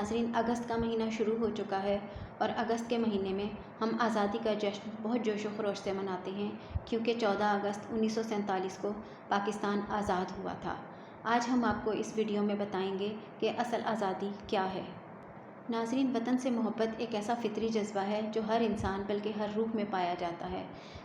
ناظرین، اگست کا مہینہ شروع ہو چکا ہے اور اگست کے مہینے میں ہم آزادی کا جشن بہت جوش و خروش سے مناتے ہیں، کیونکہ 14 اگست 1947 کو پاکستان آزاد ہوا تھا۔ آج ہم آپ کو اس ویڈیو میں بتائیں گے کہ اصل آزادی کیا ہے۔ ناظرین، وطن سے محبت ایک ایسا فطری جذبہ ہے جو ہر انسان بلکہ ہر روح میں پایا جاتا ہے۔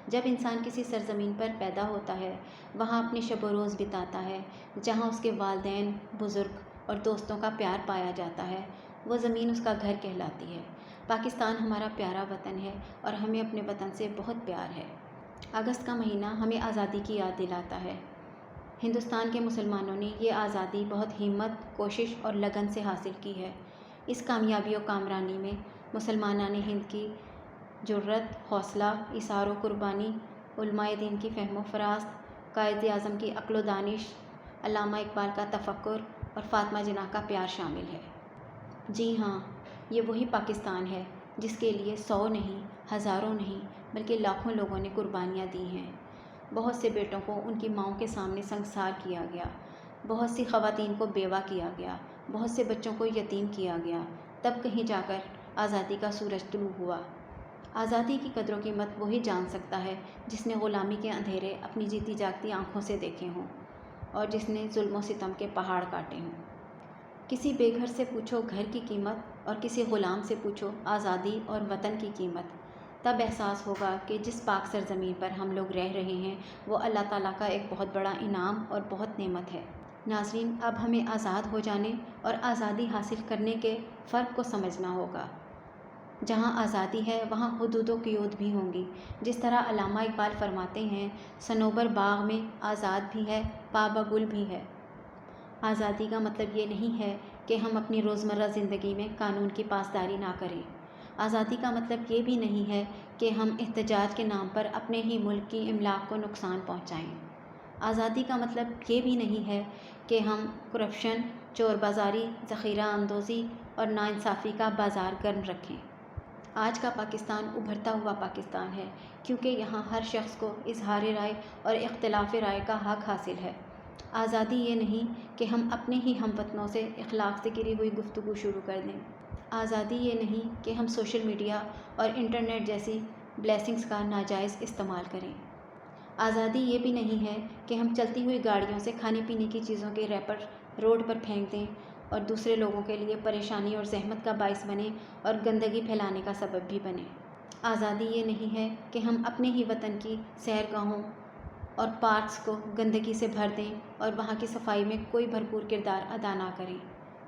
جب انسان کسی سرزمین پر پیدا ہوتا ہے، وہاں اپنی شب و روز بتاتا ہے، جہاں اس کے والدین، بزرگ اور دوستوں کا پیار پایا جاتا ہے، وہ زمین اس کا گھر کہلاتی ہے۔ پاکستان ہمارا پیارا وطن ہے اور ہمیں اپنے وطن سے بہت پیار ہے۔ اگست کا مہینہ ہمیں آزادی کی یاد دلاتا ہے۔ ہندوستان کے مسلمانوں نے یہ آزادی بہت ہمت، کوشش اور لگن سے حاصل کی ہے۔ اس کامیابی و کامرانی میں مسلمانان ہند کی جرأت، حوصلہ، ایثار و قربانی، علماء دین کی فہم و فراست، قائد اعظم کی عقل و دانش، علامہ اقبال کا تفکر اور فاطمہ جناح کا پیار شامل ہے۔ جی ہاں، یہ وہی پاکستان ہے جس کے لیے 100 نہیں، ہزاروں نہیں بلکہ لاکھوں لوگوں نے قربانیاں دی ہیں۔ بہت سے بیٹوں کو ان کی ماؤں کے سامنے سنگسار کیا گیا، بہت سی خواتین کو بیوہ کیا گیا، بہت سے بچوں کو یتیم کیا گیا، تب کہیں جا کر آزادی کا سورج طلوع ہوا۔ آزادی کی قدر و قیمت وہی جان سکتا ہے جس نے غلامی کے اندھیرے اپنی جیتی جاگتی آنکھوں سے دیکھے ہوں اور جس نے ظلم و ستم کے پہاڑ کاٹے ہوں۔ کسی بے گھر سے پوچھو گھر کی قیمت اور کسی غلام سے پوچھو آزادی اور وطن کی قیمت، تب احساس ہوگا کہ جس پاک سرزمین پر ہم لوگ رہ رہے ہیں وہ اللہ تعالیٰ کا ایک بہت بڑا انعام اور بہت نعمت ہے۔ ناظرین، اب ہمیں آزاد ہو جانے اور آزادی حاصل کرنے کے فرق کو سمجھنا ہوگا۔ جہاں آزادی ہے وہاں حدود و قیود بھی ہوں گی۔ جس طرح علامہ اقبال فرماتے ہیں، صنوبر باغ میں آزاد بھی ہے، پابہ گل بھی ہے۔ آزادی کا مطلب یہ نہیں ہے کہ ہم اپنی روزمرہ زندگی میں قانون کی پاسداری نہ کریں۔ آزادی کا مطلب یہ بھی نہیں ہے کہ ہم احتجاج کے نام پر اپنے ہی ملک کی املاک کو نقصان پہنچائیں۔ آزادی کا مطلب یہ بھی نہیں ہے کہ ہم کرپشن، چور بازاری، ذخیرہ اندوزی اور ناانصافی کا بازار گرم رکھیں۔ آج کا پاکستان ابھرتا ہوا پاکستان ہے، کیونکہ یہاں ہر شخص کو اظہار رائے اور اختلاف رائے کا حق حاصل ہے۔ آزادی یہ نہیں کہ ہم اپنے ہی ہم وطنوں سے اخلاق سے گری ہوئی گفتگو شروع کر دیں۔ آزادی یہ نہیں کہ ہم سوشل میڈیا اور انٹرنیٹ جیسی بلیسنگز کا ناجائز استعمال کریں۔ آزادی یہ بھی نہیں ہے کہ ہم چلتی ہوئی گاڑیوں سے کھانے پینے کی چیزوں کے ریپر روڈ پر پھینک دیں اور دوسرے لوگوں کے لیے پریشانی اور زحمت کا باعث بنیں اور گندگی پھیلانے کا سبب بھی بنیں۔ آزادی یہ نہیں ہے کہ ہم اپنے ہی وطن کی سحرگاہوں اور پارکس کو گندگی سے بھر دیں اور وہاں کی صفائی میں کوئی بھرپور کردار ادا نہ کریں۔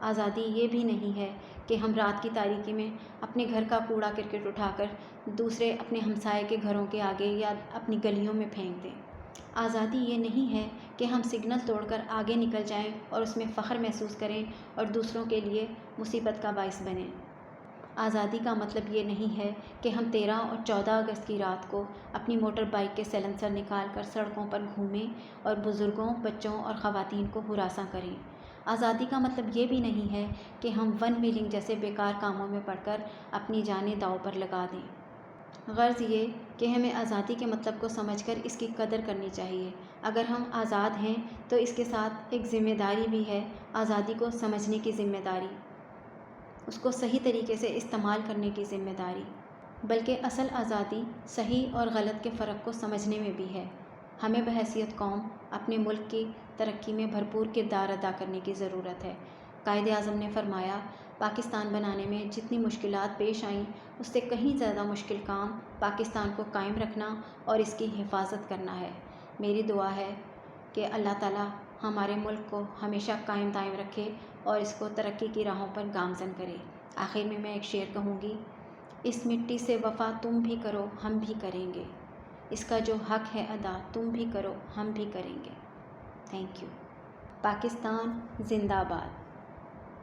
آزادی یہ بھی نہیں ہے کہ ہم رات کی تاریکی میں اپنے گھر کا کوڑا کرکٹ اٹھا کر دوسرے اپنے ہمسائے کے گھروں کے آگے یا اپنی گلیوں میں پھینک دیں۔ آزادی یہ نہیں ہے کہ ہم سگنل توڑ کر آگے نکل جائیں اور اس میں فخر محسوس کریں اور دوسروں کے لیے مصیبت کا باعث بنیں۔ آزادی کا مطلب یہ نہیں ہے کہ ہم 13 اور 14 اگست کی رات کو اپنی موٹر بائیک کے سیلنسر نکال کر سڑکوں پر گھومیں اور بزرگوں، بچوں اور خواتین کو ہراساں کریں۔ آزادی کا مطلب یہ بھی نہیں ہے کہ ہم ون ویلنگ جیسے بیکار کاموں میں پڑ کر اپنی جانیں داؤ پر لگا دیں۔ غرض یہ کہ ہمیں آزادی کے مطلب کو سمجھ کر اس کی قدر کرنی چاہیے۔ اگر ہم آزاد ہیں تو اس کے ساتھ ایک ذمہ داری بھی ہے، آزادی کو سمجھنے کی ذمہ داری، اس کو صحیح طریقے سے استعمال کرنے کی ذمہ داری۔ بلکہ اصل آزادی صحیح اور غلط کے فرق کو سمجھنے میں بھی ہے۔ ہمیں بحیثیت قوم اپنے ملک کی ترقی میں بھرپور کردار ادا کرنے کی ضرورت ہے۔ قائد اعظم نے فرمایا، پاکستان بنانے میں جتنی مشکلات پیش آئیں اس سے کہیں زیادہ مشکل کام پاکستان کو قائم رکھنا اور اس کی حفاظت کرنا ہے۔ میری دعا ہے کہ اللہ تعالیٰ ہمارے ملک کو ہمیشہ قائم دائم رکھے اور اس کو ترقی کی راہوں پر گامزن کرے۔ آخر میں ایک شعر کہوں گی، اس مٹی سے وفا تم بھی کرو ہم بھی کریں گے، اس کا جو حق ہے ادا تم بھی کرو ہم بھی کریں گے۔ Thank you. پاکستان زندہ باد۔